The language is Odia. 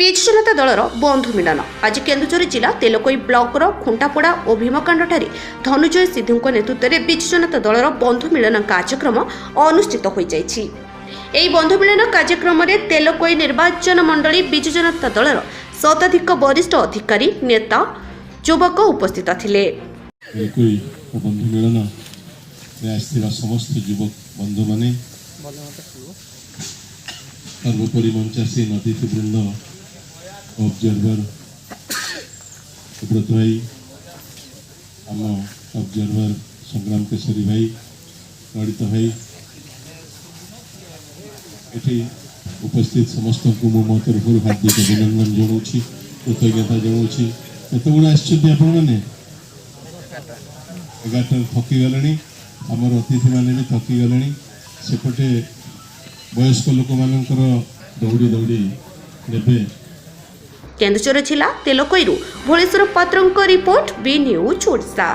ବିଜୁ ଜନତା ଦଳର ବନ୍ଧୁ ମିଳନ ଆଜି କେନ୍ଦୁଝର ଜିଲ୍ଲା ତେଲକୋଇ ବ୍ଲକର ଖୁଣ୍ଟାପଡ଼ା ଓ ଭୀମକାଣ୍ଡଠାରେ ଧନୁଜୟ ସିଦ୍ଧୁଙ୍କ ନେତୃତ୍ୱରେ ବିଜୁ ଜନତା ଦଳର ବନ୍ଧୁ ମିଳନ କାର୍ଯ୍ୟକ୍ରମ ଅନୁଷ୍ଠିତ ହୋଇଯାଇଛି। ଏହି ବନ୍ଧୁ ମିଳନ କାର୍ଯ୍ୟକ୍ରମରେ ତେଲକୋଇ ନିର୍ବାଚନ ମଣ୍ଡଳୀ ବିଜୁ ଜନତା ଦଳର ଶତାଧିକ ବରିଷ୍ଠ ଅଧିକାରୀ ନେତା ଯୁବକ ଉପସ୍ଥିତ ଥିଲେ। ବନ୍ଧୁ ମିଳନ ସମସ୍ତ ଯୁବକ ବନ୍ଧୁ ମାନେ सर्वोपरि मंचासी अतिथि वृंद ऑब्जर्वर सुब्रत भाई आम ऑब्जर्वर संग्राम केशरी भाई ललित भाई ये उपस्थित समस्त को मो तरफ हार्दिक अभिनंदन जनाऊँगी कृतज्ञता जनाऊँगी एत गुण आपने 11 थकी गले आमर अतिथि मैंने भी थकी गले सेपटे वयस्क लोक मानकर दौड़ी दौड़ी नेबे। केन्दुझर जिला तेलकोईरू भोलेश्वर पात्रଙ୍କ रिपोर्ट बी न्यूज ओडिशा।